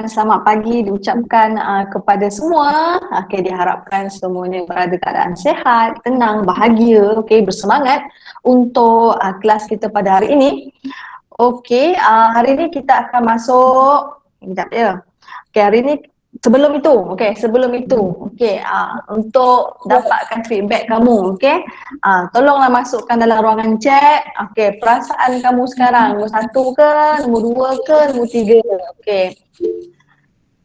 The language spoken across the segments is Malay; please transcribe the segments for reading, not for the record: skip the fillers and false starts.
selamat pagi diucapkan kepada semua. Okey, diharapkan semuanya berada keadaan sehat, tenang, bahagia, okey, bersemangat untuk kelas kita pada hari ini. Okey, hari ini kita akan masuk, sekejap ya. Okey, hari ini sebelum itu, untuk dapatkan feedback kamu, okey. Tolonglah masukkan dalam ruangan chat, okey, perasaan kamu sekarang, nombor 1 ke, nombor 2 ke, nombor 3, okey.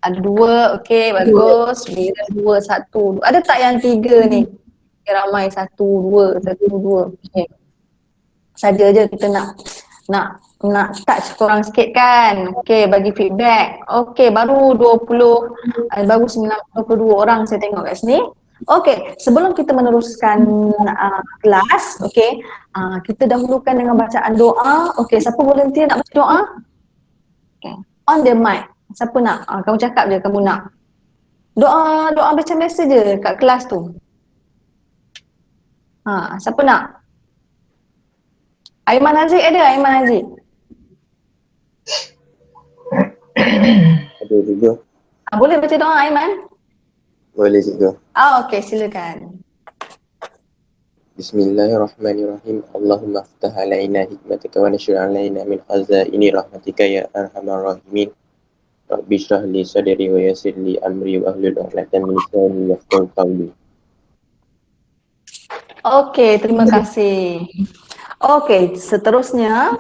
Ada 2, okey, bagus. 9, 2, 1. Ada tak yang 3 ni? Okay, ramai 1, 2, 1, 2. Okey. Saja je kita nak touch korang sikit kan. Okey, bagi feedback. Okey, baru 20, baru 92 orang saya tengok kat sini. Okey, sebelum kita meneruskan kelas, okey, kita dahulukan dengan bacaan doa. Okey, siapa volunteer nak baca doa? Okay. On the mic. Siapa nak? Kamu cakap je kamu nak. Doa macam biasa je kat kelas tu. Siapa nak? Aiman Haziq ada? Aiman Haziq? Ada juga. Boleh baca doa Aiman? Boleh juga. Okey, silakan. Bismillahirrahmanirrahim. Allahumma aftah alaina hikmataka wa nashir alaina min khazaini rahmatika ya arhamar rahimin. Rabbi shrah li sadri wa yassir li amri wa ahlul 'uqdatam min lisani yafqahu qawli. Okey, terima kasih. Okey, seterusnya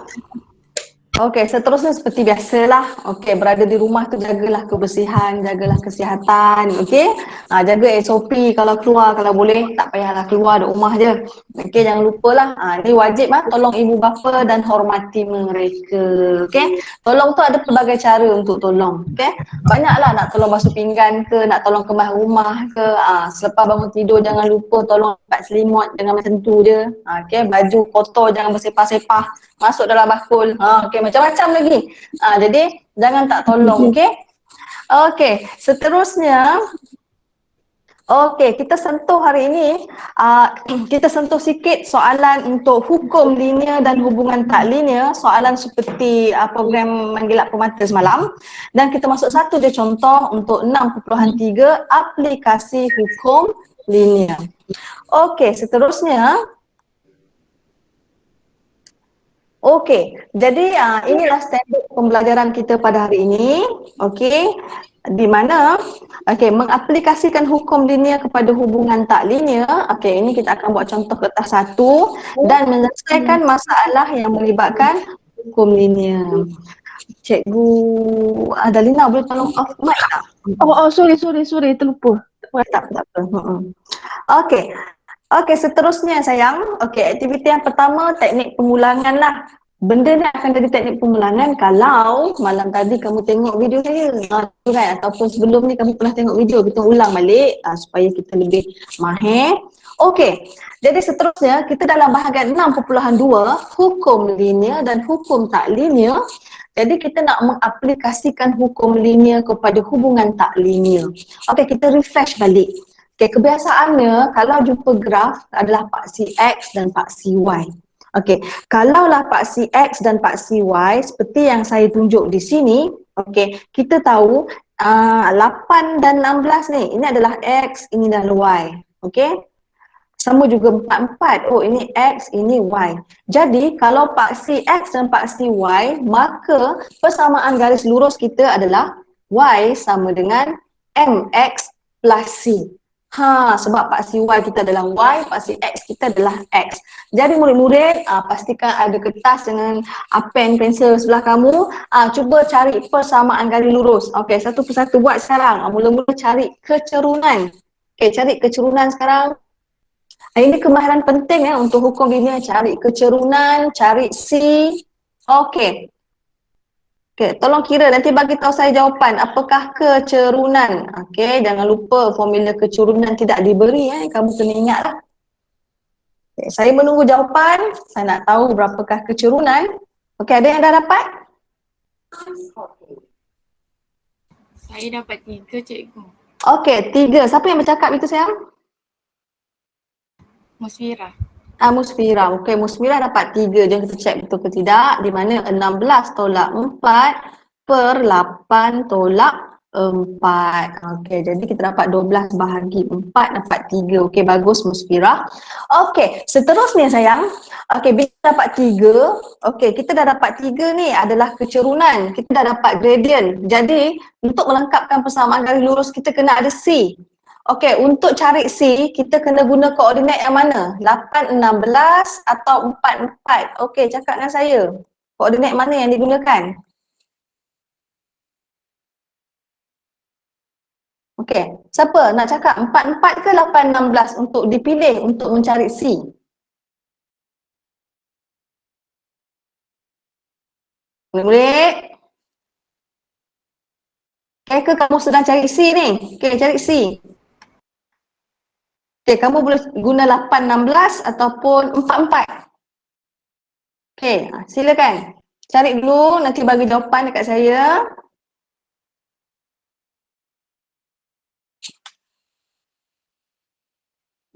seperti biasalah. Okey, berada di rumah tu jagalah kebersihan, jagalah kesihatan, okey? Jaga SOP kalau keluar, kalau boleh tak payahlah keluar di rumah je. Okey, jangan lupalah. Ini wajib tolong ibu bapa dan hormati mereka. Okey? Tolong tu ada pelbagai cara untuk tolong, okey? Banyaklah nak tolong basuh pinggan ke, nak tolong kemas rumah ke. Selepas bangun tidur jangan lupa tolong lipat selimut, jangan macam tu je. Okey, baju kotor jangan bersepah-sepah masuk dalam bakul. Okey, macam-macam lagi. Jadi jangan tak tolong, okey? Okey, seterusnya kita sentuh hari ini, kita sentuh sikit soalan untuk hukum linear dan hubungan tak linear, soalan seperti program Menggelap Permata semalam, dan kita masuk satu je contoh untuk 6.3 aplikasi hukum linear. Okey, seterusnya jadi inilah standard pembelajaran kita pada hari ini. Okey, di mana mengaplikasikan hukum linear kepada hubungan tak linear. Okey, ini kita akan buat contoh kertas 1 dan menyelesaikan masalah yang melibatkan hukum linear. Cikgu Adalina boleh tolong off mic tak? Sorry, terlupa. Tak apa. Okey, seterusnya sayang. Okey, aktiviti yang pertama teknik pengulangan lah. Benda ni akan jadi teknik pengulangan kalau malam tadi kamu tengok video saya kan, ataupun sebelum ni kamu pernah tengok video, kita ulang balik supaya kita lebih mahir. Okey, jadi seterusnya kita dalam bahagian 6.2 hukum linear dan hukum tak linear. Jadi kita nak mengaplikasikan hukum linear kepada hubungan tak linear. Okey, kita refresh balik. Okey, kebiasaannya kalau jumpa graf adalah paksi X dan paksi Y. Okey, kalaulah paksi X dan paksi Y seperti yang saya tunjuk di sini, okey, kita tahu 8 dan 16 ni, ini adalah X, ini adalah Y. Okey? Sama juga 44. Ini X, ini Y. Jadi kalau paksi X dan paksi Y, maka persamaan garis lurus kita adalah Y sama dengan MX plus C. Sebab paksi Y kita adalah Y, paksi X kita adalah X. Jadi murid-murid pastikan ada kertas dengan pen, pensel sebelah kamu. Cuba cari persamaan garis lurus. Okey, satu persatu buat sekarang. Mula-mula cari kecerunan. Okey, cari kecerunan sekarang. Ini kemahiran penting untuk hukum linear. Cari kecerunan, cari C. Okey. Okey, tolong kira nanti bagi tahu saya jawapan apakah kecerunan. Okey, jangan lupa formula kecerunan tidak diberi kamu kena ingatlah. Okay, saya menunggu jawapan. Saya nak tahu berapakah kecerunan. Okey, ada yang dah dapat? Saya dapat 3, cikgu. Okey, 3. Siapa yang bercakap itu sayang? Musfira. Musfira. Okey, Musfira dapat 3. Jom kita check betul ke tidak. Di mana 16 tolak 4 per 8 tolak 4. Okey, jadi kita dapat 12 bahagi 4 dapat 3. Okey, bagus Musfirah. Okey, seterusnya sayang. Okey, bila dapat 3, okey, kita dah dapat 3 ni adalah kecerunan. Kita dah dapat gradient. Jadi, untuk melengkapkan persamaan garis lurus kita kena ada C. Okey, untuk cari C, kita kena guna koordinat yang mana? 8, 16 atau 4, 4. Okey, cakap dengan saya. Koordinat mana yang digunakan? Okey, siapa nak cakap 4, 4 ke 8, 16 untuk dipilih untuk mencari C? Murid-murid? Okey ke kamu sedang cari C ni? Okey, cari C. Okey, kamu boleh guna 8, 16 ataupun 4, 4. Okey, silakan. Cari dulu, nanti bagi jawapan dekat saya.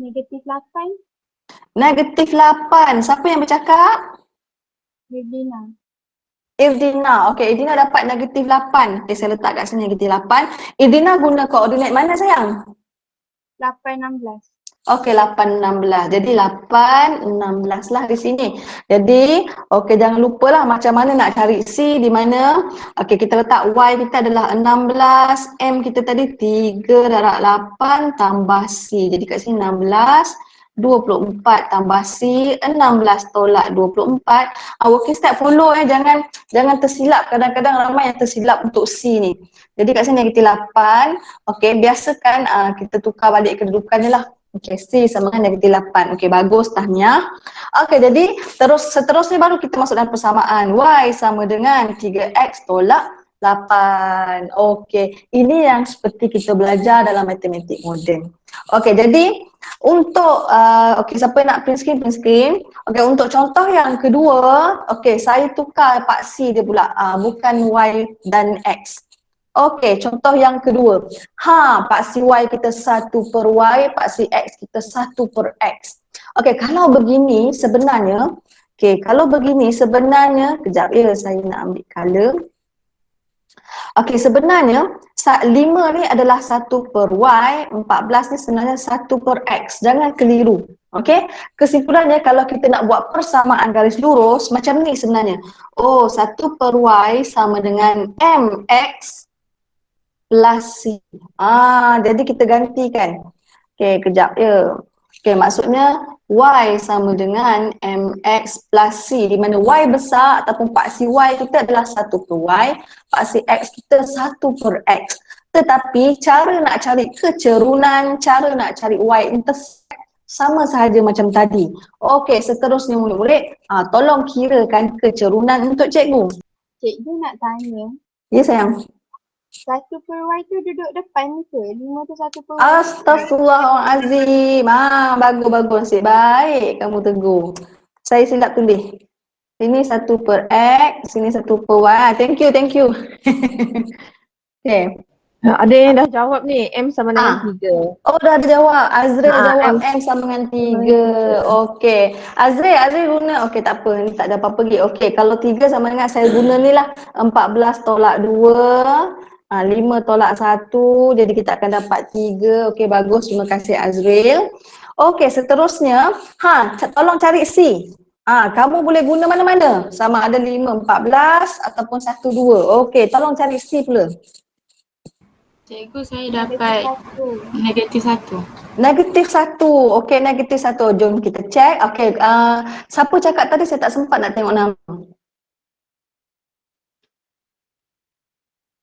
Negatif 8. Negatif 8. Siapa yang bercakap? Regina. Irdina. Okey, Irdina dapat negatif 8. Okey, saya letak kat sini negatif 8. Irdina guna koordinat mana sayang? 8, 16. Okey, 8, 16. Jadi 8, 16 lah di sini. Jadi, okey jangan lupalah macam mana nak cari C di mana. Okey, kita letak Y kita adalah 16, M kita tadi 3 darab 8 tambah C. Jadi kat sini 16, 24 tambah C, 16 tolak 24. Working step follow jangan tersilap. Kadang-kadang ramai yang tersilap untuk C ni. Jadi kat sini negatif 8. Okey, biasakan kita tukar balik kedudukannya lah. Okey, C sama dengan negatif 8. Okey, bagus, tahniah. Okey, jadi seterusnya baru kita masuk dalam persamaan. Y sama dengan 3X tolak 8. Okey, ini yang seperti kita belajar dalam matematik moden. Okey, jadi untuk, okey siapa nak print screen? Okey, untuk contoh yang kedua, okey saya tukar Pak C dia pula, bukan Y dan X. Okey, contoh yang kedua. Pak C Y kita 1 per Y, Pak C X kita 1 per X. Okey, kalau begini sebenarnya, kejap ya saya nak ambil color. Okey, sebenarnya 5 ni adalah 1 per Y, 14 ni sebenarnya 1 per X. Jangan keliru. Okey, kesimpulannya kalau kita nak buat persamaan garis lurus macam ni sebenarnya. 1 per Y sama dengan MX plus C. Jadi kita gantikan. Okey, kejap ya. Okey, maksudnya Y sama dengan MX plus C di mana Y besar ataupun Pak C Y kita adalah 1 per Y, Pak C X kita 1 per X. Tetapi cara nak cari kecerunan, cara nak cari Y intercept sama sahaja macam tadi. Okey, seterusnya murid-murid, tolong kirakan kecerunan untuk cikgu. Cikgu nak tanya, Ya sayang. 1 per Y tu duduk depan ke? 5 tu 1 per Y. Astaghfirullahalazim. Bagus. Baik kamu tegur. Saya silap tulis. Sini 1 per X, sini 1 per Y. Thank you. Okay. Ada yang dah jawab ni, M sama dengan 3. Dah ada jawab. Azril jawab M sama dengan 3. Okey. Azril guna. Okey, tak apa. Ni tak ada apa-apa lagi. Okey, kalau 3 sama dengan saya guna ni lah. 14 tolak 2. 5 tolak 1. Jadi kita akan dapat 3. Okey, bagus. Terima kasih Azril. Okey, seterusnya. Tolong cari C. Kamu boleh guna mana-mana. Sama ada 5, 14 ataupun 1, 2. Okey, tolong cari C pula. Cikgu, saya dapat negatif 1. Negatif 1. Okey, negatif 1. Jom kita check. Okey, siapa cakap tadi saya tak sempat nak tengok nama.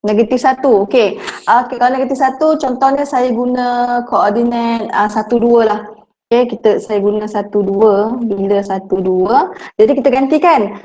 Negatif 1. Okey. Kalau negatif 1 contohnya saya guna koordinat 1, 2 lah. Okey, saya guna 1, 2. Bila 1, 2. Jadi kita gantikan.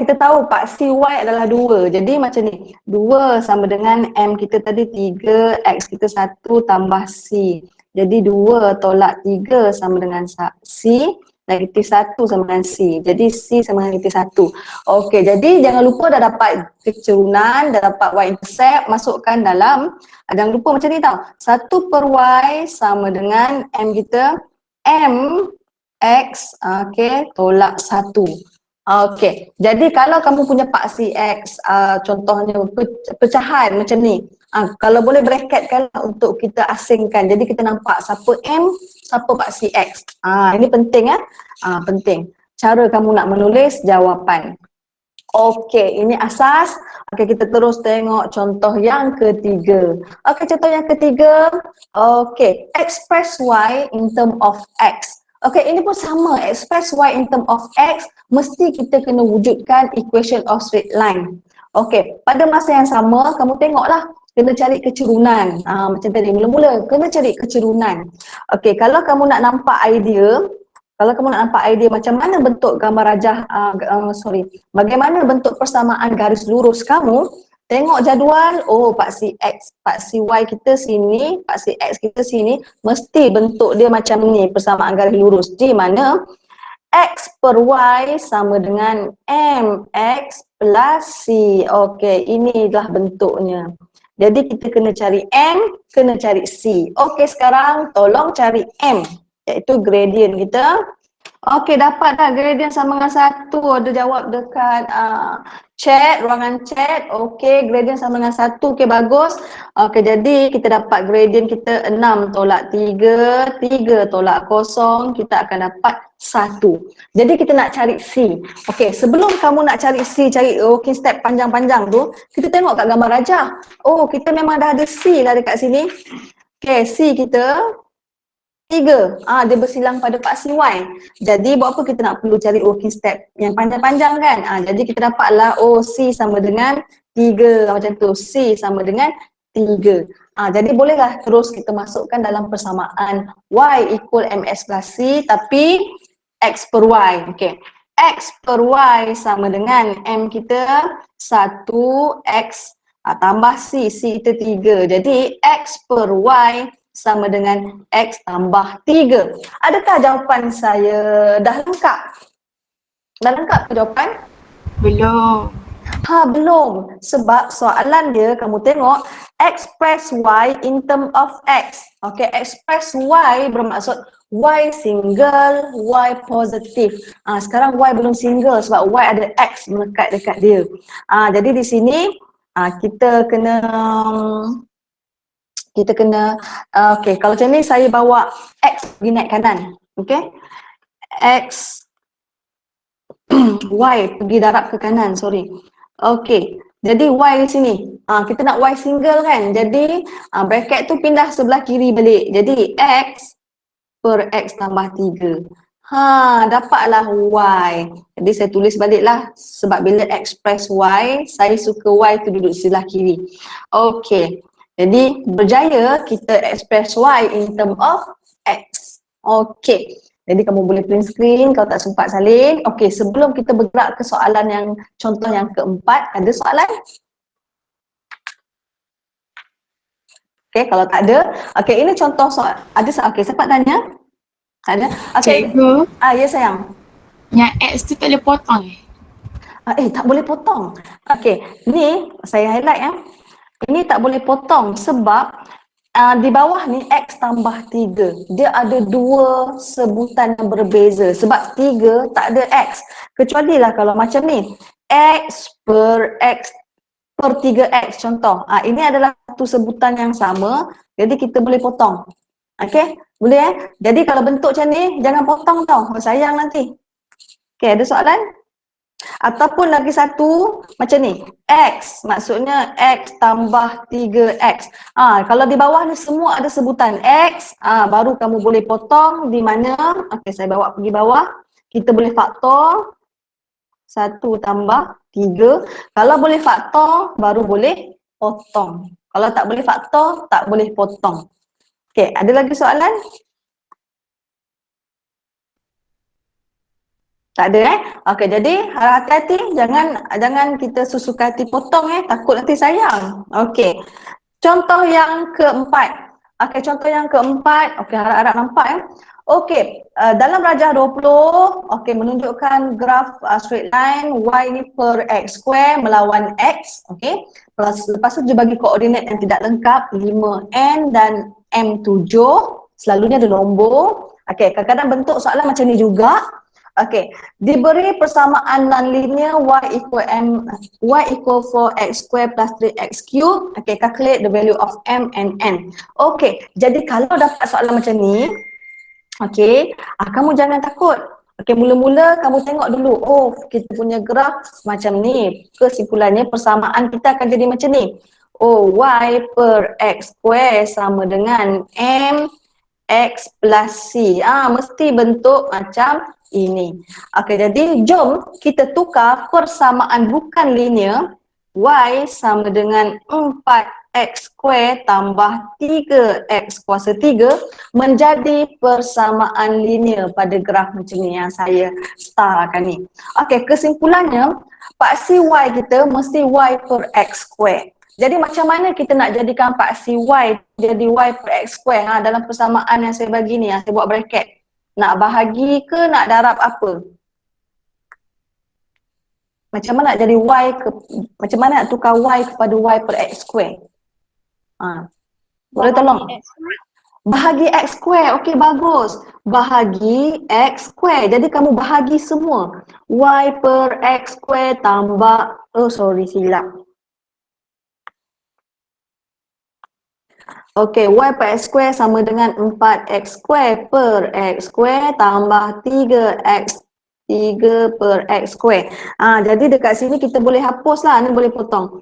Kita tahu Pak C Y adalah 2. Jadi macam ni. 2 sama dengan M kita tadi 3, X kita 1 tambah C. Jadi 2 tolak 3 sama dengan C. Negatif 1 sama dengan C. Jadi C sama dengan negatif 1. Okey, jadi jangan lupa dah dapat kecerunan, dah dapat Y intercept, masukkan dalam, jangan lupa macam ni tau. 1 per Y sama dengan M kita, M X, okey, tolak 1. Okey, jadi kalau kamu punya paksi X, contohnya pecahan macam ni, kalau boleh bracketkan untuk kita asingkan, jadi kita nampak siapa M, siapa paksi X. Ini penting penting. Cara kamu nak menulis jawapan. Okey, ini asas. Okey, kita terus tengok contoh yang ketiga. Okey, contoh yang ketiga. Okey, express Y in term of X. Okey, ini pun sama. Express Y in term of X, mesti kita kena wujudkan equation of straight line. Okey, pada masa yang sama, kamu tengoklah. Kena cari kecerunan. Macam tadi, mula-mula kena cari kecerunan. Okey, kalau kamu nak nampak idea, macam mana bentuk gambar rajah, bagaimana bentuk persamaan garis lurus kamu, tengok jadual, paksi X, paksi Y kita sini, paksi X kita sini, mesti bentuk dia macam ni, persamaan garis lurus, di mana X per Y sama dengan MX plus C. Okey, inilah bentuknya. Jadi kita kena cari M, kena cari C. Okey, sekarang tolong cari M, iaitu gradient kita. Okey, dapat dah gradient sama dengan 1. Ada jawab dekat chat, ruangan chat. Okey, gradient sama dengan 1. Okey, bagus. Okey, jadi kita dapat gradient kita 6 tolak 3, 3 tolak 0, kita akan dapat 1. Jadi kita nak cari C. Okey, sebelum kamu nak cari C, cari working step panjang-panjang tu, kita tengok kat gambar rajah. Kita memang dah ada C lah dekat sini. Okey, C kita 3. Dia bersilang pada paksi Y. Jadi buat apa kita nak perlu cari working step yang panjang-panjang kan? Jadi kita dapatlah C sama dengan 3 macam tu. C sama dengan 3. Jadi bolehlah terus kita masukkan dalam persamaan Y equal MS plus C, tapi X per Y. Okay. X per Y sama dengan M kita 1 X tambah C. C kita 3. Jadi X per Y sama dengan X tambah 3. Adakah jawapan saya dah lengkap? Dah lengkap ke jawapan? Belum. Belum. Sebab soalan dia, kamu tengok, express Y in term of X. Okay, express Y bermaksud Y single, Y positif. Sekarang Y belum single sebab Y ada X melekat dekat dia. Jadi di sini kita kena okey, kalau macam ni saya bawa X pergi naik kanan. Okey. X Y pergi darab ke kanan, sorry. Okey. Jadi Y di sini. Kita nak Y single kan. Jadi bracket tu pindah sebelah kiri balik. Jadi X per X tambah 3. Dapatlah Y. Jadi saya tulis baliklah sebab bila express Y, saya suka Y tu duduk sebelah kiri. Okey. Jadi berjaya kita express Y in term of X. Okey. Jadi kamu boleh print screen kalau tak sempat salin. Okey, sebelum kita bergerak ke soalan yang contoh yang keempat, ada soalan? Okey, kalau tak ada, okey, ini contoh soal. Ada soal? Okey, siapa tanya? Tak ada? Okey. Cikgu, Ya sayang. yang X tu tak boleh potong Tak boleh potong. Okey, ni saya highlight Ini tak boleh potong sebab di bawah ni X tambah 3. Dia ada 2 sebutan yang berbeza sebab 3 tak ada X. Kecuali lah kalau macam ni. X per X per 3X contoh. Ini adalah satu sebutan yang sama. Jadi kita boleh potong. Okey? Boleh Jadi kalau bentuk macam ni jangan potong tau. Sayang nanti. Okey, ada soalan? Ataupun lagi satu macam ni, X maksudnya X tambah 3X. Kalau di bawah ni semua ada sebutan X, baru kamu boleh potong di mana, okey saya bawa pergi bawah, kita boleh faktor 1 tambah 3. Kalau boleh faktor baru boleh potong. Kalau tak boleh faktor tak boleh potong. Okey, ada lagi soalan? Tak ada Okey, jadi hati-hati jangan kita susuka hati potong takut nanti sayang. Okey. Contoh yang keempat. Okey, contoh yang keempat. Okey, harap-harap nampak Okey, dalam rajah 20, okey menunjukkan graf straight line Y ni per X square melawan X, okey. Lepas tu dia bagi koordinat yang tidak lengkap 5N dan M7. Selalunya ada nombor. Okey, kadang-kadang bentuk soalan macam ni juga. Okey, diberi persamaan non-linear y equal 4x square plus 3x cube. Okey, calculate the value of m and n. Okey, jadi kalau dapat soalan macam ni, okey, kamu jangan takut. Okey, mula-mula kamu tengok dulu, oh kita punya graf macam ni. Kesimpulannya persamaan kita akan jadi macam ni. Oh, y per x square sama dengan m x plus c. Mesti bentuk macam ini. Okey, jadi jom kita tukar persamaan bukan linear y sama dengan 4x square tambah 3x kuasa 3 menjadi persamaan linear pada graf macam ni yang saya starkan ni. Okey, kesimpulannya paksi y kita mesti y per x square. Jadi macam mana kita nak jadikan paksi y jadi y per x square dalam persamaan yang saya bagi ni, yang saya buat bracket. Nak bahagi ke nak darab apa? Macam mana nak jadi macam mana nak tukar y kepada y per x square? Boleh tolong? Bahagi x square. Okey, bagus. Bahagi x square. Jadi kamu bahagi semua. Y per x square tambah, silap. Okey, y per x square sama dengan 4x square per x square tambah 3x 3 per x square. Jadi dekat sini kita boleh hapus lah, ni boleh potong.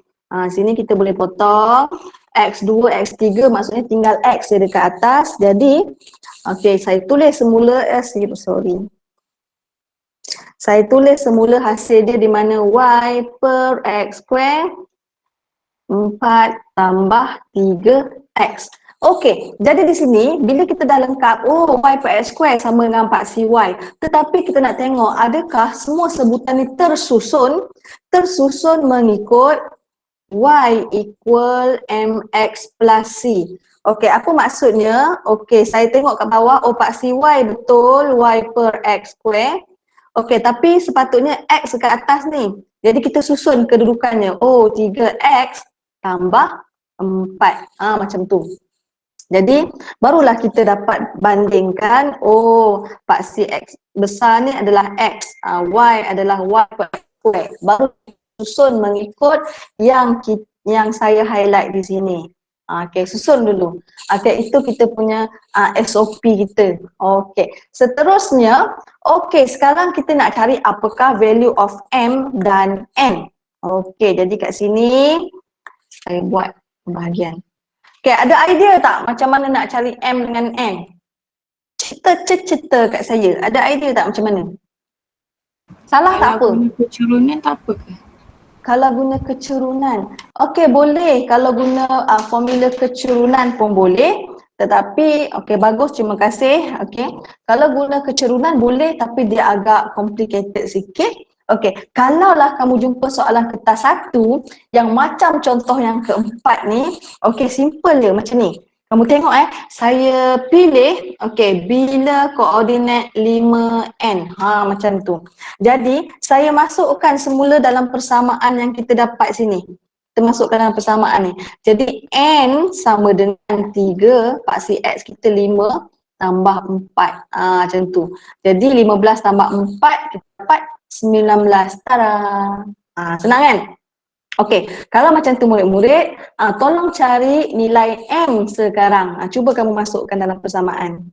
Sini kita boleh potong. X2, X3 maksudnya tinggal X je dekat atas. Jadi, okey, saya tulis semula, saya tulis semula hasil dia di mana y per x square 4 tambah 3x. Okey, jadi di sini bila kita dah lengkap, y per x square sama dengan paksi y. Tetapi kita nak tengok adakah semua sebutan ni tersusun mengikut y equal mx plus c. Okey, apa maksudnya? Okey, saya tengok kat bawah, paksi y betul y per x square. Okey, tapi sepatutnya x dekat atas ni. Jadi kita susun kedudukannya. 3x tambah 4. Macam tu. Jadi barulah kita dapat bandingkan, paksi x besar ni adalah x, y adalah y per x square. Baru susun mengikut yang saya highlight di sini. Okey, susun dulu. Okey, itu kita punya SOP kita. Okey, seterusnya, sekarang kita nak cari apakah value of m dan n. Okey, jadi kat sini saya buat pembahagian. Okey, ada idea tak macam mana nak cari m dengan n? Cerita kat saya. Ada idea tak macam mana? Salah tak apa? Kalau guna kecurunan tak apa ke? Kalau guna kecurunan, okey boleh. Kalau guna formula kecurunan pun boleh. Tetapi, bagus, terima kasih. Okey, kalau guna kecurunan boleh tapi dia agak complicated sikit. Okey, kalaulah kamu jumpa soalan kertas 1 yang macam contoh yang keempat ni, simple je macam ni. Kamu tengok saya pilih, bila koordinat 5n. Macam tu. Jadi, saya masukkan semula dalam persamaan yang kita dapat sini. Kita masukkan dalam persamaan ni. Jadi, n sama dengan 3, paksi x kita 5 tambah 4. Macam tu. Jadi, 15 tambah 4, kita dapat 19. Tada! Senang kan? Okey, kalau macam tu murid-murid, tolong cari nilai M sekarang. Cuba kamu masukkan dalam persamaan.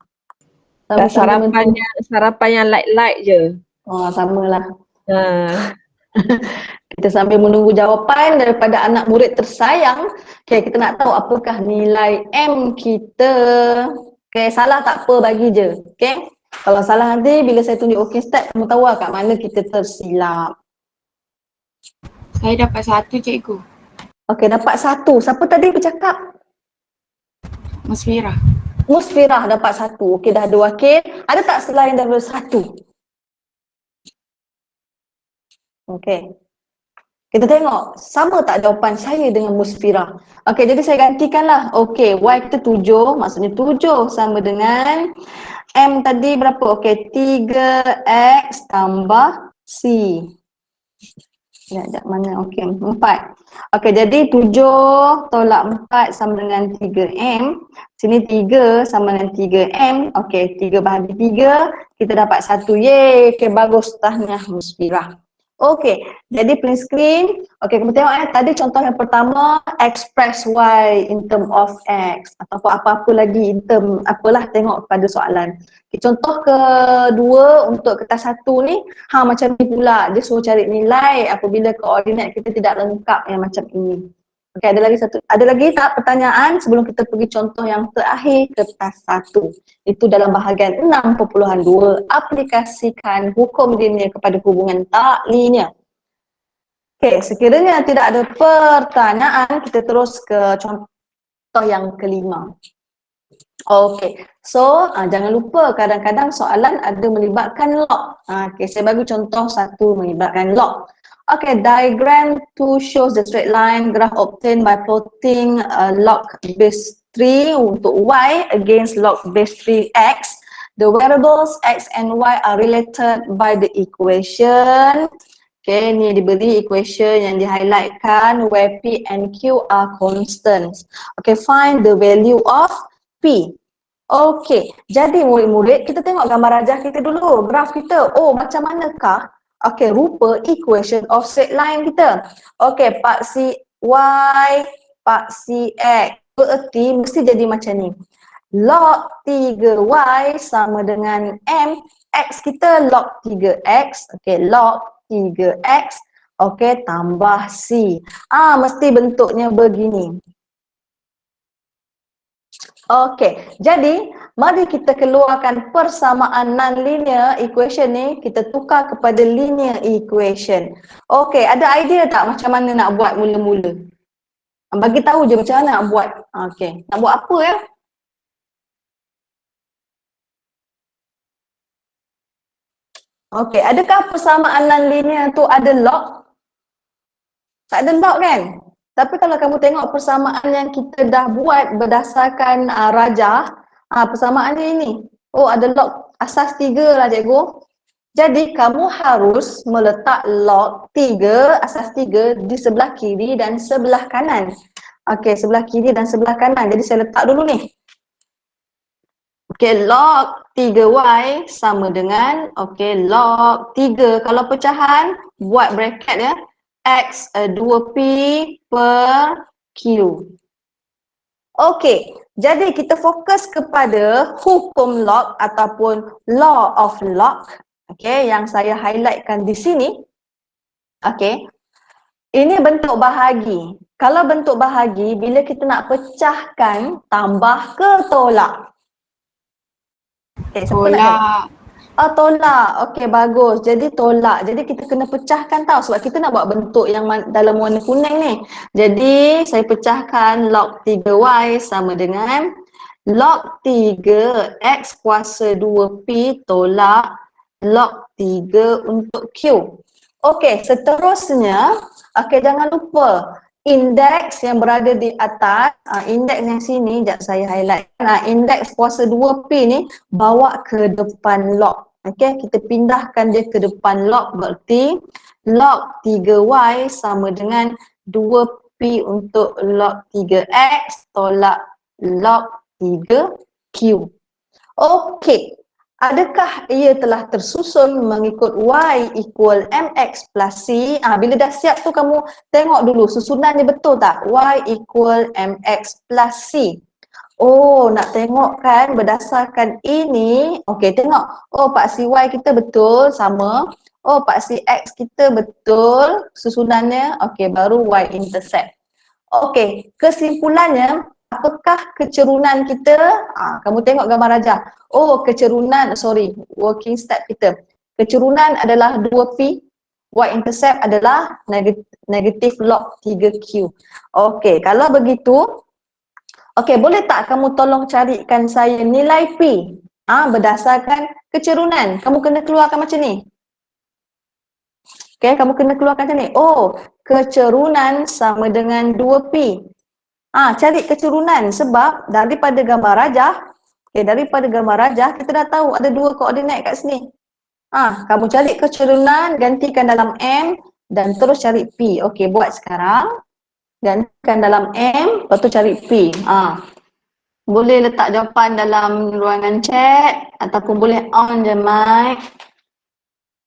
Sarapan yang light-light je. Samalah. Kita sambil menunggu jawapan daripada anak murid tersayang. Okey, kita nak tahu apakah nilai M kita. Okey, salah tak apa, bagi je. Okey. Kalau salah nanti bila saya tunjuk start, kamu tahu kat mana kita tersilap. Saya dapat 1, cikgu. Okey, dapat 1. Siapa tadi bercakap? Musfirah. Musfirah dapat 1. Okey, dah ada wakil. Ada tak selain daripada 1? Okey. Kita tengok sama tak jawapan saya dengan Musfirah. Okey, jadi saya gantikanlah. Okey, y kita 7, maksudnya 7 sama dengan M tadi berapa? Okey, 3x tambah C. Sekejap, mana? Okey, 4. Okey, jadi 7 tolak 4 sama dengan 3M. Sini 3 sama dengan 3M. Okey, 3 bahagi 3, kita dapat 1. Yeay, okay, bagus, tahniah Musfirah. Okey, jadi print screen. Okey, kamu tengok tadi contoh yang pertama, express y in term of x ataupun apa-apa lagi in term apalah, tengok pada soalan. Okay, contoh kedua untuk kertas 1 ni, macam ni pula, dia suruh cari nilai apabila koordinat kita tidak lengkap yang macam ini. Okey, ada lagi tak pertanyaan sebelum kita pergi contoh yang terakhir, kertas 1. Itu dalam bahagian 6.2, aplikasikan hukum linear kepada hubungan tak linear. Okey, sekiranya tidak ada pertanyaan, kita terus ke contoh yang kelima. Okey, so jangan lupa kadang-kadang soalan ada melibatkan log. Okey, saya bagi contoh 1 melibatkan log. Okay, diagram 2 shows the straight line graph obtained by plotting log base 3 untuk y against log base 3x. The variables x and y are related by the equation. Okay, ni diberi equation yang di-highlightkan where p and q are constants. Okay, find the value of p. Okay, jadi murid-murid kita tengok gambar rajah kita dulu, graf kita. Oh, macam manakah rupa equation of straight line kita? Okay, paksi y, paksi x. Berarti mesti jadi macam ni. Log 3y sama dengan m. X kita log 3x. Okay, log 3x. Okay, tambah c. Mesti bentuknya begini. Okey, jadi mari kita keluarkan persamaan non-linear equation ni, kita tukar kepada linear equation. Okey, ada idea tak macam mana nak buat mula-mula? Bagi tahu je macam mana nak buat. Okey, nak buat apa ya? Okey, adakah persamaan non-linear tu ada log? Tak ada log kan? Tapi kalau kamu tengok persamaan yang kita dah buat berdasarkan rajah, persamaan dia ini. Oh, ada log asas 3 lah cikgu. Jadi kamu harus meletak log 3, asas 3 di sebelah kiri dan sebelah kanan. Okey, sebelah kiri dan sebelah kanan. Jadi saya letak dulu ni. Okey, log 3y sama dengan log 3. Kalau pecahan, buat bracket ya. X 2p per q. Okey, jadi kita fokus kepada hukum log ataupun law of log. Okey, yang saya highlightkan di sini. Okey. Ini bentuk bahagi. Kalau bentuk bahagi, bila kita nak pecahkan, tambah ke tolak? Okay, Tolak. Tolak. Okey, bagus. Jadi tolak. Jadi kita kena pecahkan tau sebab kita nak buat bentuk yang dalam warna kuning ni. Jadi saya pecahkan log 3y sama dengan log 3x kuasa 2p tolak log 3 untuk q. Okey, seterusnya, jangan lupa indeks yang berada di atas, indeks yang sini, sekejap saya highlight. Indeks kuasa 2p ni bawa ke depan log. Okey, kita pindahkan dia ke depan log, berarti log 3y sama dengan 2p untuk log 3x tolak log 3q. Okey, adakah ia telah tersusun mengikut y equal mx plus c? Bila dah siap tu kamu tengok dulu susunannya betul tak? Y equal mx plus c. Oh, nak tengok kan berdasarkan ini. Okey, tengok. Oh, paksi y kita betul sama. Oh, paksi x kita betul susunannya. Okey, baru y intercept. Okey, kesimpulannya apakah kecerunan kita? Kamu tengok gambar rajah. Oh, working step kita. Kecerunan adalah 2p. Y intercept adalah negatif log 3q. Okey, kalau begitu, boleh tak kamu tolong carikan saya nilai P berdasarkan kecerunan. Kamu kena keluarkan macam ni. Kamu kena keluarkan macam ni. Oh, kecerunan sama dengan 2P. Cari kecerunan sebab daripada gambar rajah, kita dah tahu ada 2 koordinat kat sini. Kamu cari kecerunan, gantikan dalam M dan terus cari P. Okey, buat sekarang. Gantikan dalam M, lepas tu cari P. Boleh letak jawapan dalam ruangan chat ataupun boleh on je mic.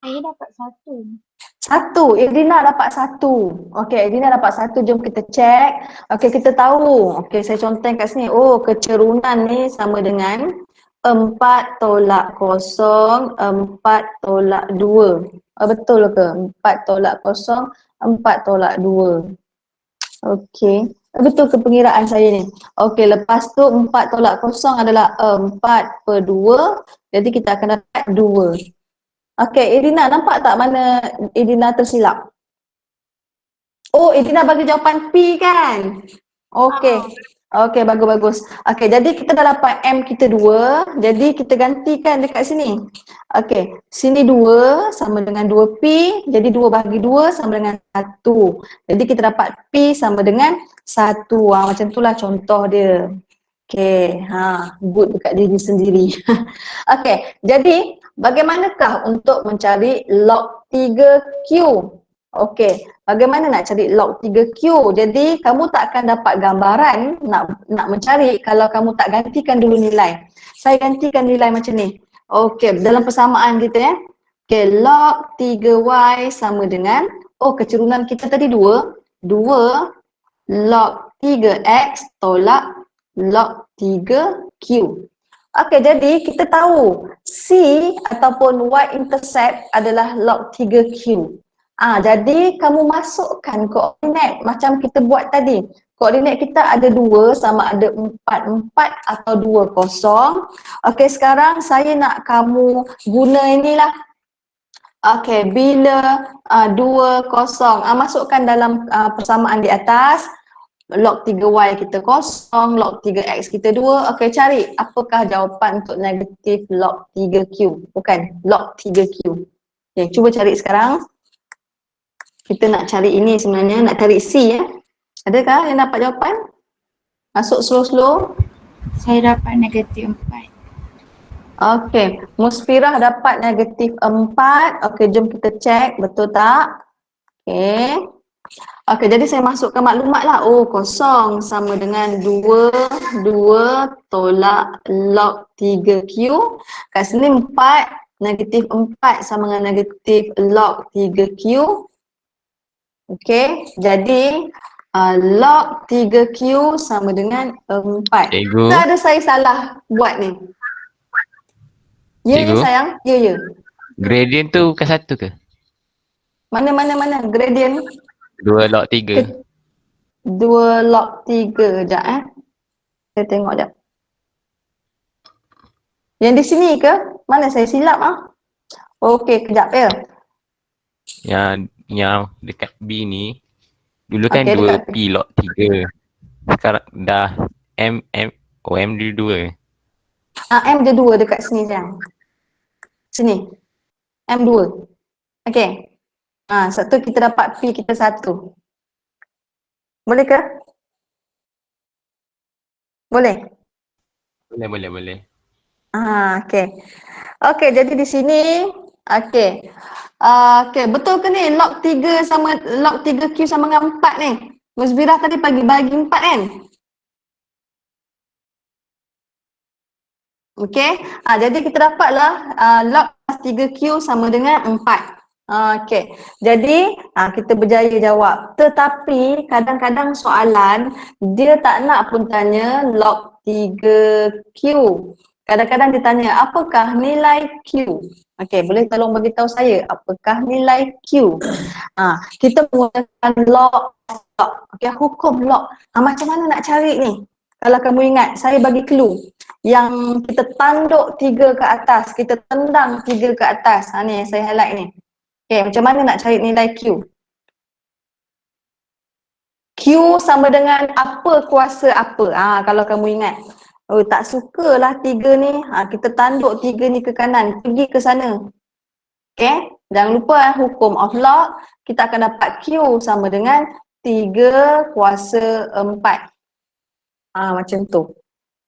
Saya dapat 1. Satu, Irina dapat satu. Okey, Irina dapat satu. Jom kita check. Okey, kita tahu. Okey, saya contohkan kat sini. Oh, kecerunan ni sama dengan 4 tolak kosong, 4 tolak 2. Oh, betul ke? 4 tolak kosong, 4 tolak 2. Okey. Betul ke pengiraan saya ni? Okey, lepas tu 4 tolak kosong adalah 4/2. Jadi kita akan dapat 2. Okey, Irina nampak tak mana Irina tersilap? Oh, Irina bagi jawapan P kan? Okey. Okey, bagus-bagus. Okey, jadi kita dah dapat M kita 2. Jadi kita gantikan dekat sini. Okey, sini 2 sama dengan 2P. Jadi 2 bagi 2 sama dengan 1. Jadi kita dapat P sama dengan 1. Macam itulah contoh dia. Okey, good dekat diri sendiri. Okey, jadi bagaimanakah untuk mencari log 3Q? Okey, bagaimana nak cari log 3Q? Jadi kamu tak akan dapat gambaran nak mencari kalau kamu tak gantikan dulu nilai. Saya gantikan nilai macam ni. Okey, dalam persamaan kita ya. Okey, log 3Y sama dengan, kecerunan kita tadi 2. 2 log 3X tolak log 3Q. Okey, jadi kita tahu C ataupun Y-intercept adalah log 3Q. Jadi kamu masukkan koordinat macam kita buat tadi. Koordinat kita ada 2 sama ada 4, 4 atau 2, 0. Okey, sekarang saya nak kamu guna inilah. Okey, bila 2, 0, masukkan dalam persamaan di atas. Log 3Y kita 0, log 3X kita 2. Okey, cari apakah jawapan untuk negatif log 3Q. Bukan, log 3Q. Okey, cuba cari sekarang. Kita nak cari ini sebenarnya, nak cari C ya. Adakah yang dapat jawapan? Masuk slow-slow. Saya dapat negatif 4. Okey, Musfirah dapat negatif 4. Okey, jom kita check betul tak? Okey. Okey, jadi saya masukkan maklumat lah. 0 sama dengan 2 tolak log 3Q. Kat sini 4, negatif 4 sama dengan negatif log 3Q. Okey, jadi log 3Q sama dengan 4. Cikgu. Tak ada saya salah buat ni. Ya, Cikgu. sayang. Ya. Gradient tu bukan satu ke? Mana. Gradient 2 log 3. 2 log 3. Sekejap Saya tengok sekejap. Yang di sini ke? Mana saya silap Okey, kejap ya. Yang dekat B ni dulu kan Okey, 2 dekat P log 3. Sekarang dah M dia 2. M dia 2 dekat sini sayang. Sini. M 2. Okey. Satu kita dapat P kita 1. Boleh ke? Boleh. Boleh. Okey. Okey, jadi di sini okey. Okey, betul ke ni log 3 sama log 3Q sama dengan 4 ni? Musbirah tadi bagi 4 kan? Okey. Jadi kita dapatlah log 3Q sama dengan 4. Okey. Jadi kita berjaya jawab. Tetapi kadang-kadang soalan dia tak nak pun tanya log 3Q. Kadang-kadang dia tanya apakah nilai Q. Okey, boleh tolong bagi tahu saya apakah nilai Q. Kita menggunakan log. Okey, hukum log. Macam mana nak cari ni? Kalau kamu ingat, saya bagi clue. Yang kita tanduk 3 ke atas, kita tendang 3 ke atas. Ni yang saya highlight ni. Okey, macam mana nak cari nilai Q? Q sama dengan apa kuasa apa? Kalau kamu ingat. Tak sukalah 3 ni. Kita tanduk 3 ni ke kanan, pergi ke sana. Okey, jangan lupa hukum of log. Kita akan dapat Q sama dengan 3 kuasa 4. Macam tu.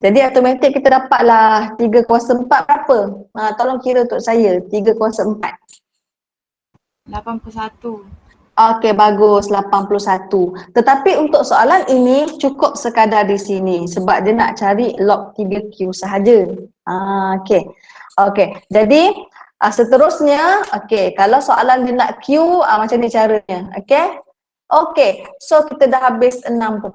Jadi automatik kita dapatlah 3 kuasa 4 berapa? Tolong kira untuk saya, 3 kuasa 4. 81. Okey, bagus, 81. Tetapi untuk soalan ini cukup sekadar di sini sebab dia nak cari log 3Q sahaja. Okey. Okey, jadi seterusnya, okey, kalau soalan dia nak Q, macam ni caranya. Okey? Okey, so kita dah habis 6.2,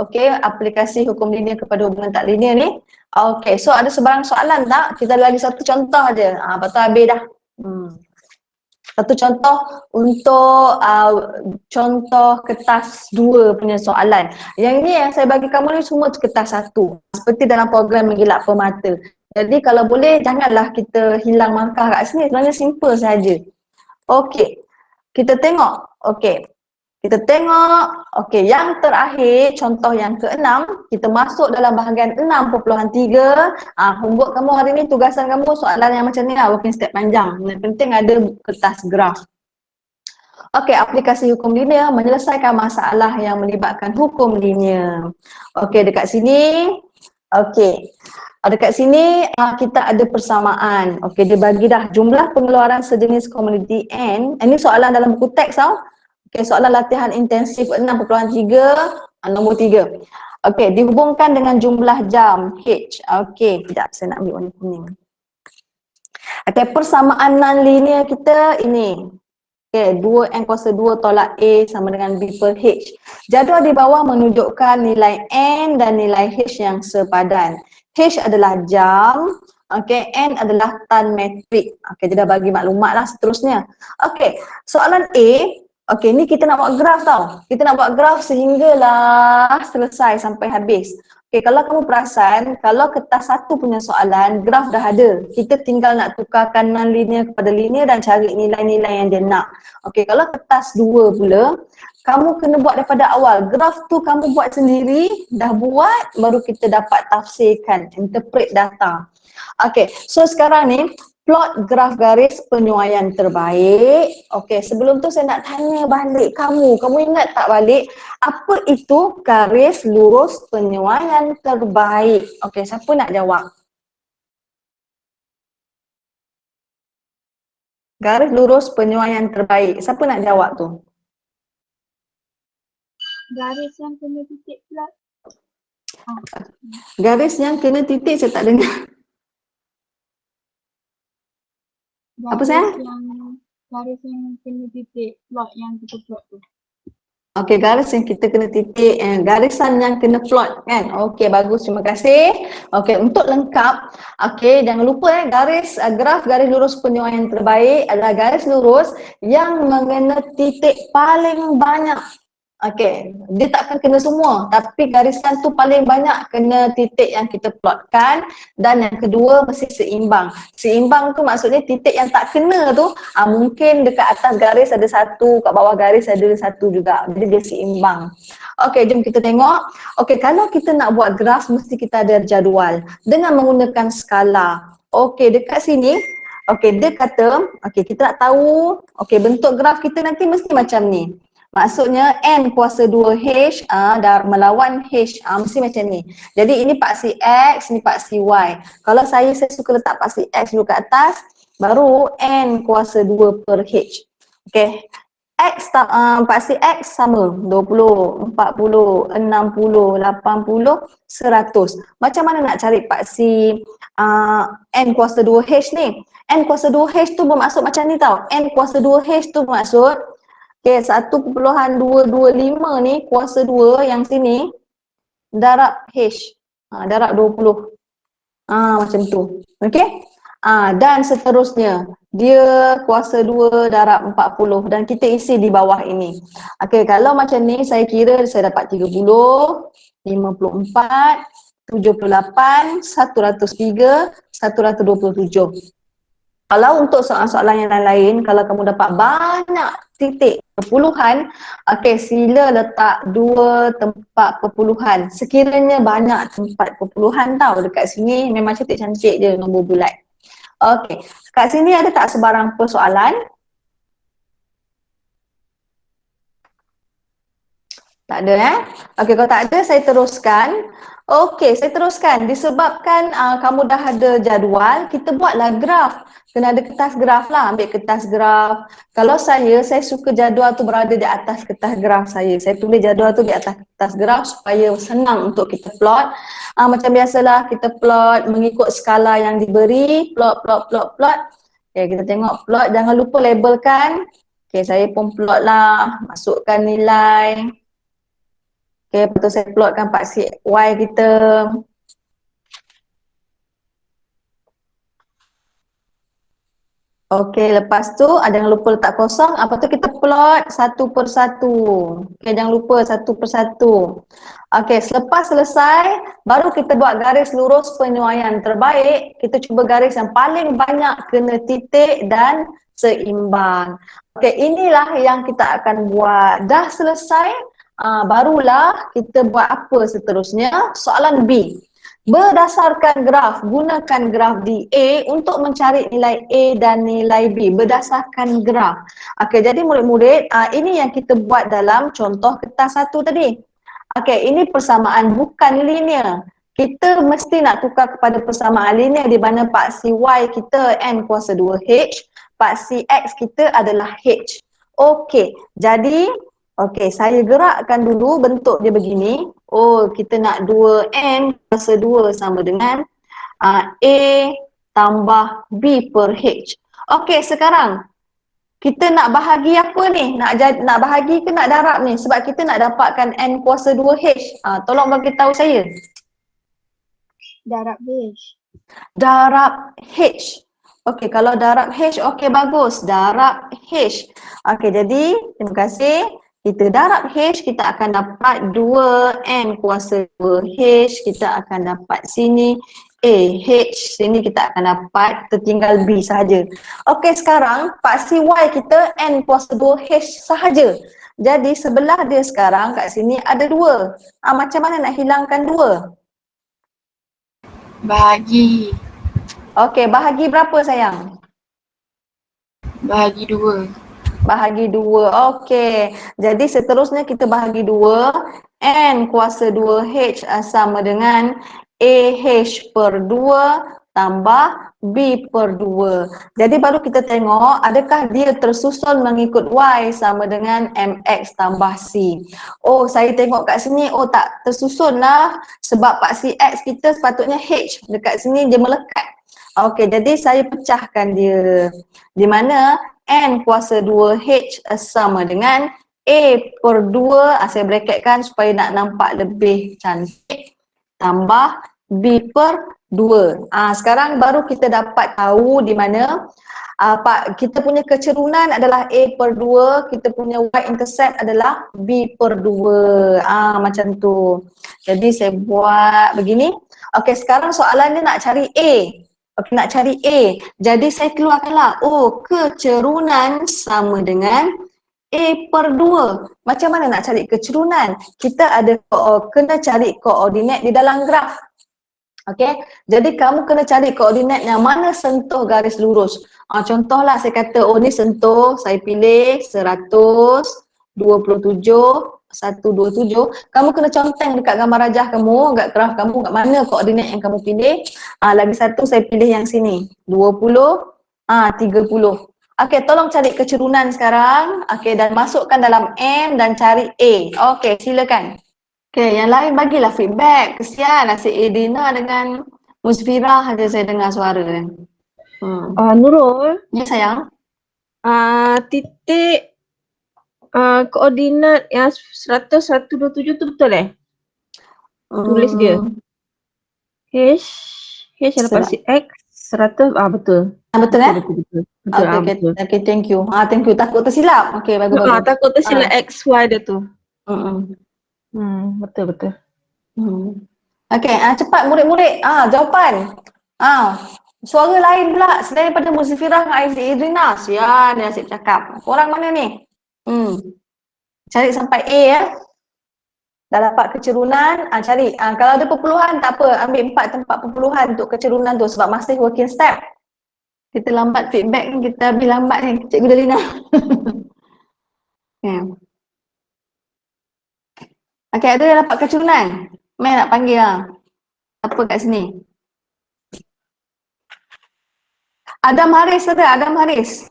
okey, aplikasi hukum linear kepada hubungan tak linear ni. Okey, so ada sebarang soalan tak? Kita lagi satu contoh aja. Lepas tu habis dah. Satu contoh untuk contoh kertas 2 punya soalan. Yang ni yang saya bagi kamu ni semua kertas 1. Seperti dalam program Menggilak Permata. Jadi kalau boleh janganlah kita hilang markah kat sini. Sebenarnya simple saja. Okey. Kita tengok. Okey. Kita tengok. Okey, yang terakhir contoh yang ke-6, kita masuk dalam bahagian 6.3. Homework kamu hari ni, tugasan kamu soalan yang macam ni lah, working step panjang. Yang penting ada kertas graf. Okey, aplikasi hukum linear menyelesaikan masalah yang melibatkan hukum linear. Okey, dekat sini. Okey. Dekat sini kita ada persamaan. Okey, dia bagi dah jumlah pengeluaran sejenis komoditi N. Ini soalan dalam buku teks tau. Okey, soalan latihan intensif 6.3, nombor 3. Okey, dihubungkan dengan jumlah jam H. Okey, sekejap saya nak ambil warna kuning. Okey, persamaan non-linear kita ini. Okey, 2N kuasa 2 tolak A sama dengan B per H. Jadual di bawah menunjukkan nilai N dan nilai H yang sepadan. H adalah jam, okey, N adalah tan metrik. Okey, dia dah bagi maklumat lah seterusnya. Okey, soalan A. Okey, ni kita nak buat graf tau. Kita nak buat graf sehinggalah selesai sampai habis. Okey, kalau kamu perasan, kalau kertas 1 punya soalan, graf dah ada. Kita tinggal nak tukarkan non-linear kepada linear dan cari nilai-nilai yang dia nak. Okey, kalau kertas 2 pula, kamu kena buat daripada awal. Graf tu kamu buat sendiri, dah buat, baru kita dapat tafsirkan, interpret data. Okey, so sekarang ni, plot graf garis penyuaian terbaik. Okey, sebelum tu saya nak tanya balik kamu. Kamu ingat tak balik apa itu garis lurus penyuaian terbaik? Okey, siapa nak jawab? Garis lurus penyuaian terbaik. Siapa nak jawab tu? Garis yang kena titik pula. Garis yang kena titik saya tak dengar. Apa saya? Garis yang kena titik plot yang kita plot tu. Okey, garis yang kita kena titik, garisan yang kena plot kan. Okey, bagus, terima kasih. Okey, untuk lengkap, okey, jangan lupa graf garis lurus penyuaian terbaik adalah garis lurus yang mengena titik paling banyak. Okey, dia takkan kena semua, tapi garisan tu paling banyak kena titik yang kita plotkan, dan yang kedua mesti seimbang. Seimbang tu maksudnya titik yang tak kena tu mungkin dekat atas garis ada satu, kat bawah garis ada satu juga. Jadi dia seimbang. Okey, jom kita tengok. Okey, kalau kita nak buat graf mesti kita ada jadual dengan menggunakan skala. Okey, dekat sini okey, dia kata, okey, kita nak tahu, okey, bentuk graf kita nanti mesti macam ni. Maksudnya N kuasa 2H dah melawan H, mesti macam ni. Jadi ini paksi X, ni paksi Y. Kalau saya suka letak paksi X dulu kat atas, baru N kuasa 2 per H. Okay. Paksi X sama 20, 40, 60, 80, 100. Macam mana nak cari paksi N kuasa 2H ni? N kuasa 2H tu bermaksud macam ni tau. N kuasa 2H tu bermaksud okay, 1.225 ni kuasa 2 yang sini darab H, darab 20. Macam tu. Okey? Dan seterusnya dia kuasa 2 darab 40 dan kita isi di bawah ini. Okey, kalau macam ni saya kira saya dapat 30, 54, 78, 103, 127. Kalau untuk soalan-soalan yang lain, kalau kamu dapat banyak titik perpuluhan, okey, sila letak 2 tempat perpuluhan. Sekiranya banyak tempat perpuluhan tau, dekat sini memang cantik-cantik je nombor bulat. Okey, kat sini ada tak sebarang persoalan? Tak ada Okey, kalau tak ada saya teruskan. Okey, saya teruskan. Disebabkan kamu dah ada jadual, kita buatlah graf. Kena ada kertas graf lah, ambil kertas graf. Kalau saya suka jadual tu berada di atas kertas graf saya. Saya tulis jadual tu di atas kertas graf supaya senang untuk kita plot. Macam biasalah kita plot mengikut skala yang diberi, plot. Okay, kita tengok plot, jangan lupa labelkan. Okay, saya pun plot lah, masukkan nilai. Okay, lepas tu saya plotkan paksi Y kita. Okey, lepas tu jangan lupa letak kosong. Apa tu kita plot satu persatu. Okey, jangan lupa satu persatu. Okey, selepas selesai, baru kita buat garis lurus penyuaian terbaik. Kita cuba garis yang paling banyak kena titik dan seimbang. Okey, inilah yang kita akan buat. Dah selesai, barulah kita buat apa seterusnya. Soalan B. Berdasarkan graf, gunakan graf DA untuk mencari nilai A dan nilai B berdasarkan graf. Okey, jadi murid-murid, ini yang kita buat dalam contoh kertas satu tadi. Okey, ini persamaan bukan linear. Kita mesti nak tukar kepada persamaan linear di mana paksi Y kita N kuasa 2H, paksi X kita adalah H. Okey, jadi saya gerakkan dulu bentuk dia begini. Oh, kita nak 2N kuasa 2 sama dengan A tambah B per H. Okey, sekarang kita nak bahagi apa ni? Nak bahagi ke nak darab ni? Sebab kita nak dapatkan N kuasa 2H. Tolong bagi tahu saya. Darab H. Darab H. Okey, kalau darab H, okey bagus. Darab H. Okey, jadi terima kasih. Kita darab H, kita akan dapat 2N kuasa 2H. Kita akan dapat sini AH. Sini kita akan dapat tertinggal B sahaja. Okey, sekarang paksi Y kita N kuasa 2H sahaja. Jadi sebelah dia sekarang kat sini ada 2. Macam mana nak hilangkan 2? Bahagi. Okey, bahagi berapa sayang? Bahagi 2. Bahagi 2. Okey. Jadi seterusnya kita bahagi 2. N kuasa 2H sama dengan AH per 2 tambah B per 2. Jadi baru kita tengok adakah dia tersusun mengikut Y sama dengan MX tambah C. Oh, saya tengok kat sini, oh tak tersusun lah sebab paksi X kita sepatutnya H. Dekat sini dia melekat. Okey, jadi saya pecahkan dia. Di mana N kuasa 2H sama dengan A per 2, saya bracketkan supaya nak nampak lebih cantik, tambah B per 2. Sekarang baru kita dapat tahu di mana kita punya kecerunan adalah A per 2, kita punya y-intercept adalah B per 2. Macam tu. Jadi saya buat begini. Okey, sekarang soalannya nak cari A. Okey, nak cari A. Jadi saya keluarkanlah. Oh, kecerunan sama dengan A per 2. Macam mana nak cari kecerunan? Kita ada kena cari koordinat di dalam graf. Okey, jadi kamu kena cari koordinat yang mana sentuh garis lurus. Contohlah saya kata, oh ni sentuh, saya pilih 127, 127. Kamu kena conteng dekat gambar rajah kamu, dekat graf kamu, kat mana koordinat yang kamu pilih. Lagi satu saya pilih yang sini, 20, 30. Okey, tolong cari kecerunan sekarang. Okey, dan masukkan dalam M dan cari A. Okey, silakan. Okey, yang lain bagilah feedback. Kesian asyik Edina dengan Musfirah aja saya dengar suara kan. Nurul, Ya sayang. titik koordinat yang 100, 127 tu betul Tulis dia. H adalah pasti X, 100, betul. Betul Betul. Okey, okay, thank you. Thank you. Takut tersilap. Okey, bagus. Takut tersilap X, Y dia tu. Betul. Okey, cepat murid-murid. Jawapan. Suara lain pula selain daripada Musfirah dengan Aizli Idrina. Sian dia asyik cakap. Korang mana ni? Cari sampai A ya. Dah dapat kecerunan, cari. Kalau ada perpuluhan tak apa, ambil 4 tempat perpuluhan untuk kecerunan tu sebab masih working step. Kita lambat feedback ni, kita habis lambat ni, Cikgu Dalina. Okey, ada yang dapat kecerunan? Mai nak panggil lah. Apa kat sini? Adam Haris ada, Adam Haris.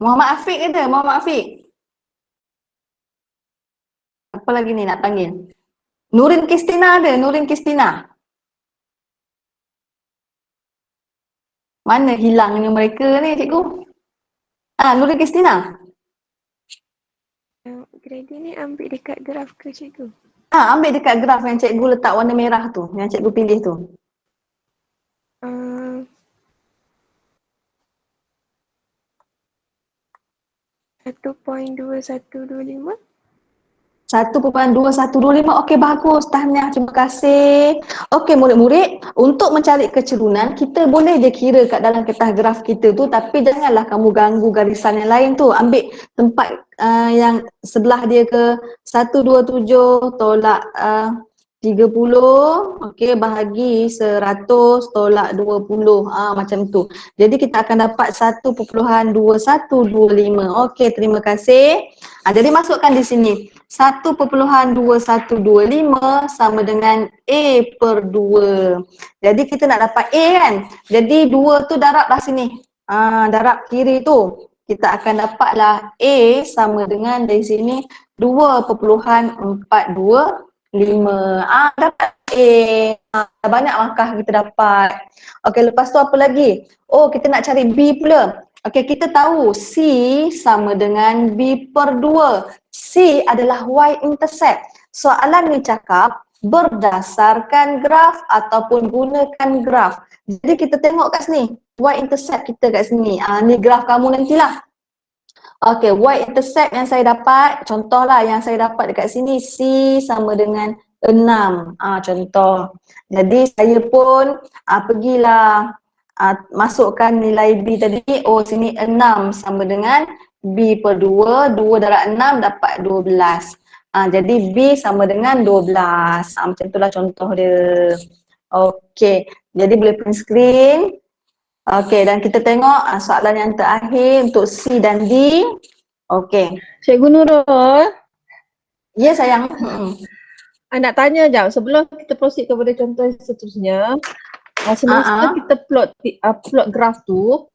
Muhammad Afiq ada, Muhammad Afiq. Apa lagi ni nak panggil? Nurin Kristina ada, Nurin Kristina. Mana hilangnya mereka ni cikgu? Nurin Kristina. Grading ni ambil dekat graf ke cikgu? Ambil dekat graf yang cikgu letak warna merah tu, yang cikgu pilih tu. Uh, 1.2125. 1.2125. Okey, bagus. Tahniah, terima kasih. Okey, murid-murid, untuk mencari kecerunan, kita boleh je kira kat dalam kertas graf kita tu, tapi janganlah kamu ganggu garisan yang lain tu. Ambil tempat yang sebelah dia ke 127 tolak 30, okey, bahagi 100 tolak 20. Macam tu. Jadi kita akan dapat 1.2125. Okey, terima kasih. Jadi masukkan di sini 1.2125 sama dengan A per 2. Jadi kita nak dapat A kan? Jadi 2 tu darablah sini. Darab kiri tu. Kita akan dapatlah A sama dengan dari sini 2.425. Dapat A. Banyak langkah kita dapat. Okey, lepas tu apa lagi? Oh, kita nak cari B pula. Okey, kita tahu C sama dengan B per 2. C adalah y-intercept. Soalan ni cakap berdasarkan graf ataupun gunakan graf. Jadi kita tengok kat sini, y-intercept kita kat sini. Ni graf kamu nantilah. Okey, y-intercept yang saya dapat, contohlah yang saya dapat dekat sini, C sama dengan 6. Contoh. Jadi saya pun pergilah masukkan nilai B tadi. Oh, sini 6 sama dengan B per 2. 2 darab 6 dapat 12. Jadi B sama dengan 12. Macam itulah contoh dia. Okey, jadi boleh print screen. Okey, dan kita tengok soalan yang terakhir untuk C dan D. Okey. Cikgu Nurul, Ya sayang. nak tanya jap sebelum kita proceed kepada contoh yang seterusnya. Semasa kita plot graf tu,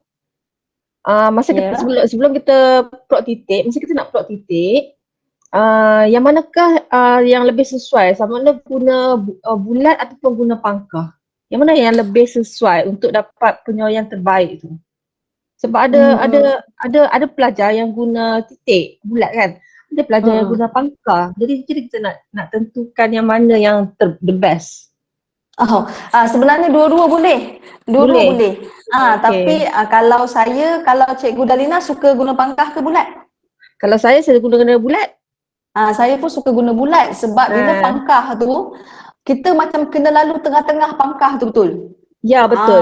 masa kita sebelum kita plot titik, masa kita nak plot titik, yang manakah yang lebih sesuai, sama ada guna bulat ataupun guna pangkah? Yang mana yang lebih sesuai untuk dapat penyuaian terbaik tu? Sebab ada pelajar yang guna titik bulat kan, ada pelajar yang guna pangkah. Jadi kita nak tentukan yang mana yang the best. Sebenarnya dua-dua boleh. Dua-dua boleh. Tapi kalau Cikgu Dalina suka guna pangkah ke bulat? Kalau saya guna bulat. Saya pun suka guna bulat sebab bila pangkah tu kita macam kena lalu tengah-tengah pangkah tu, betul? Ya, betul.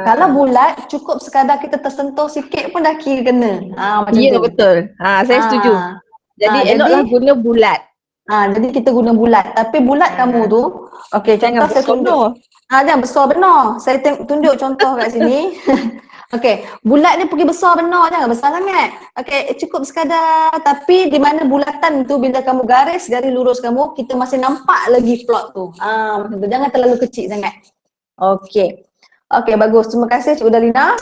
Kalau bulat cukup sekadar kita tersentuh sikit pun dah kira kena. Macam tu. Ya, betul. Saya setuju. Jadi eloklah guna bulat. Jadi kita guna bulat. Tapi bulat kamu tu, okey, contoh saya tunjuk. Jangan besar benar. Saya tunjuk contoh kat sini. Okey, bulat ni pergi besar benar, jangan besar sangat. Okey, cukup sekadar. Tapi di mana bulatan tu bila kamu garis lurus kamu, kita masih nampak lagi plot tu. Macam tu. Jangan terlalu kecil sangat. Okey. Okey, bagus. Terima kasih Cikgu Dalina.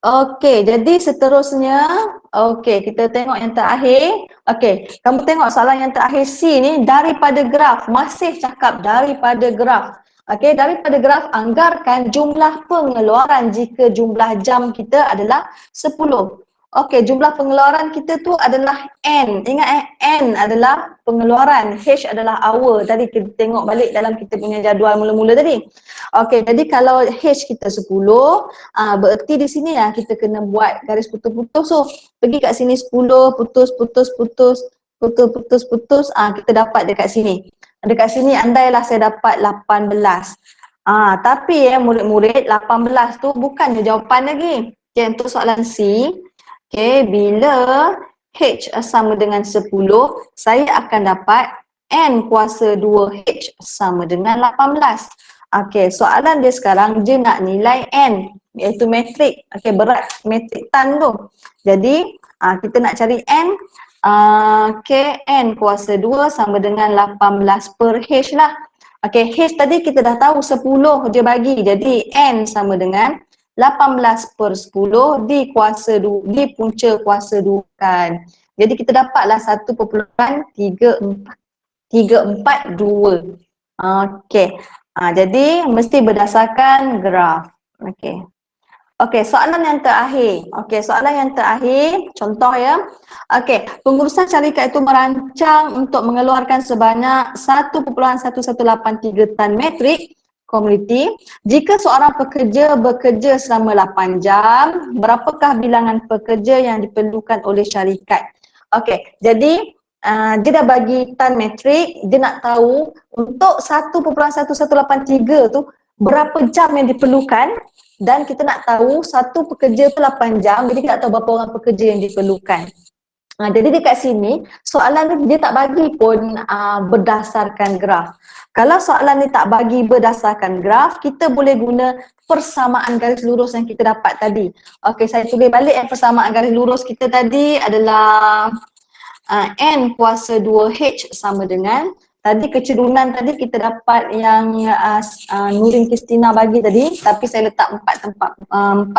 Okey, jadi seterusnya, okey, kita tengok yang terakhir. Okey, kamu tengok soalan yang terakhir C ni daripada graf, masih cakap daripada graf. Okey, daripada graf anggarkan jumlah pengeluaran jika jumlah jam kita adalah 10. Okey, jumlah pengeluaran kita tu adalah N. Ingat N adalah pengeluaran, H adalah hour. Tadi kita tengok balik dalam kita punya jadual mula-mula tadi. Okey, jadi kalau H kita 10, bererti di sini kita kena buat garis putus-putus. So, pergi kat sini 10, putus, kita dapat dekat sini. Dekat sini andailah saya dapat 18. Tapi murid-murid 18 tu bukannya jawapan lagi. Okay, untuk soalan C, okay, bila H sama dengan 10, saya akan dapat N kuasa 2H sama dengan 18. Okay, soalan dia sekarang dia nak nilai N, iaitu metrik. Okay, berat metrik tan tu. Jadi kita nak cari N. N kuasa 2 sama dengan 18 per H lah. Okey, H tadi kita dah tahu 10 dia bagi. Jadi N sama dengan 18 per 10 di punca kuasa 2 kan. Jadi kita dapatlah 1.342. Okey. Jadi mesti berdasarkan graf. Okey. Okey, soalan yang terakhir. Okey, soalan yang terakhir, contoh ya. Okey, pengurusan syarikat itu merancang untuk mengeluarkan sebanyak 1.1183 tan metrik komoditi. Jika seorang pekerja bekerja selama 8 jam, berapakah bilangan pekerja yang diperlukan oleh syarikat? Okey, jadi dia dah bagi tan metrik, dia nak tahu untuk 1.1183 tu berapa jam yang diperlukan. Dan kita nak tahu satu pekerja tu 8 jam, jadi kita nak tahu berapa orang pekerja yang diperlukan. Jadi dekat sini, soalan ni dia tak bagi pun berdasarkan graf. Kalau soalan ni tak bagi berdasarkan graf, kita boleh guna persamaan garis lurus yang kita dapat tadi. Okey, saya tulis balik yang persamaan garis lurus kita tadi adalah N kuasa 2H sama dengan tadi kecenderungan tadi kita dapat yang Nurin Kristina bagi tadi, tapi saya letak 4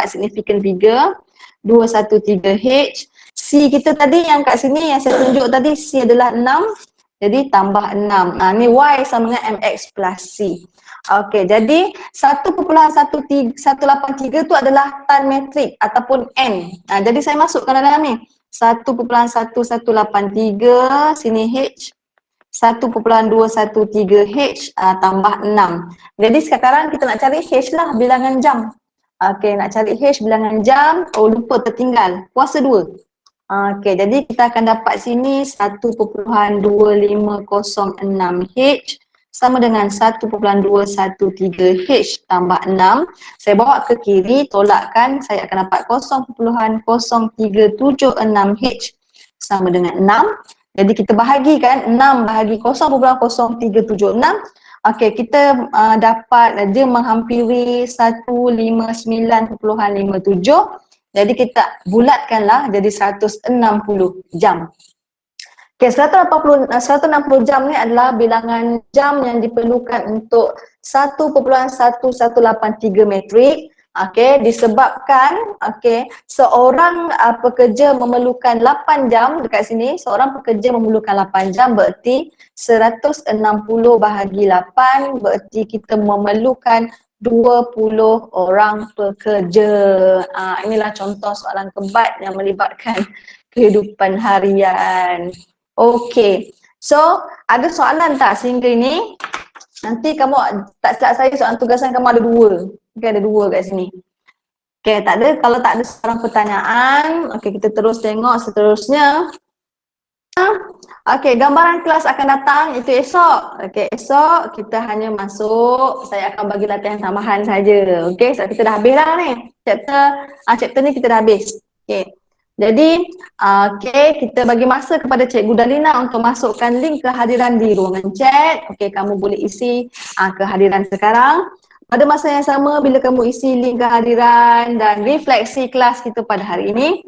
significant figure 213H. C kita tadi yang kat sini yang saya tunjuk tadi, C adalah 6, jadi tambah 6. Ni Y sama dengan MX plus C. Okey, jadi 1.183 tu adalah tan metrik ataupun N. Jadi saya masukkan dalam ni 1.1183 sini H, 1.213H tambah 6. Jadi sekarang kita nak cari H lah, bilangan jam. Okey, nak cari H bilangan jam. Oh, lupa tertinggal. Kuasa 2. Okey, jadi kita akan dapat sini 1.2506H sama dengan 1.213H tambah 6. Saya bawa ke kiri, tolakkan, saya akan dapat 0.0376H sama dengan 6. Jadi kita bahagikan 6 bahagi 0.0376. Okey, kita dapat dia menghampiri 159.57. Jadi kita bulatkanlah jadi 160 jam. Okey, 160 jam ni adalah bilangan jam yang diperlukan untuk 1.1183 metrik. Okey, disebabkan seorang pekerja memerlukan 8 jam dekat sini, seorang pekerja memerlukan 8 jam berarti 160 bahagi 8 berarti kita memerlukan 20 orang pekerja. Inilah contoh soalan kebat yang melibatkan kehidupan harian. Okey. So, ada soalan tak sehingga ini? Nanti kamu tak silap saya soalan tugasan kamu ada 2. Okay, ada 2 kat sini. Okay, tak ada. Kalau tak ada seorang pertanyaan, okay, kita terus tengok seterusnya. Okay, gambaran kelas akan datang itu esok. Okay, esok kita hanya masuk, saya akan bagi latihan tambahan saja. Okay, sebab kita dah habis dah ni. Chapter ni kita dah habis. Okay. Jadi, kita bagi masa kepada Cikgu Dalina untuk masukkan link kehadiran di ruangan chat. Okay, kamu boleh isi kehadiran sekarang. Pada masa yang sama, bila kamu isi link kehadiran dan refleksi kelas kita pada hari ini.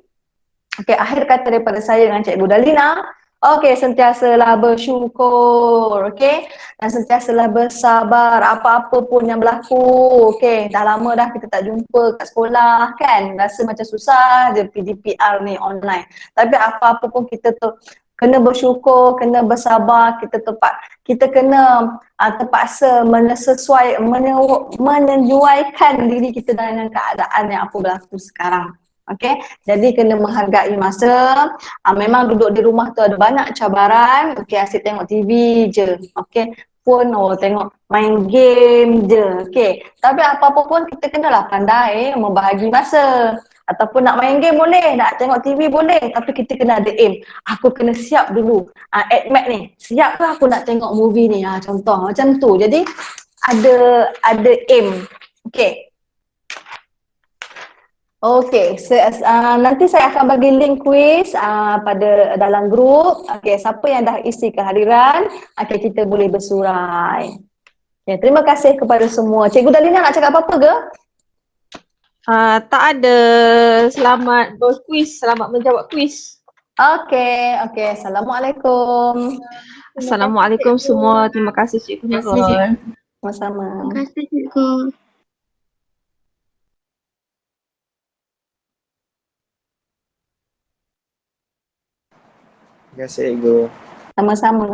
Okay, akhir kata daripada saya dengan Cikgu Dalina. Okay, sentiasalah bersyukur, okay. Dan sentiasalah bersabar apa-apa pun yang berlaku. Okay, dah lama dah kita tak jumpa kat sekolah kan. Rasa macam susah je PDPR ni online. Tapi apa-apa pun kita tu kena bersyukur, kena bersabar, kita kena terpaksa menyesuaikan diri kita dengan keadaan yang apa berlaku sekarang. Okey, jadi kena menghargai masa. Memang duduk di rumah tu ada banyak cabaran. Okey, asyik tengok TV je. Okey, phone tengok main game je. Okey, tapi apa-apa pun kita kenalah pandai membahagi masa. Ataupun nak main game boleh, nak tengok TV boleh, tapi kita kena ada aim. Aku kena siap dulu. AdMac ni, siap ke aku nak tengok movie ni? Contoh macam tu. Jadi ada aim. Okey. Okey, nanti saya akan bagi link quiz pada dalam grup. Okey, siapa yang dah isi kehadiran, kita boleh bersurai. Okay, terima kasih kepada semua. Cikgu Dalina nak cakap apa-apa ke? Tak ada. Selamat berkuis, selamat menjawab kuis. Okey. Assalamualaikum. Assalamualaikum semua. Terima kasih Cikgu Nurul. Sama-sama. Terima kasih cikgu. Terima kasih, Ego. Sama-sama.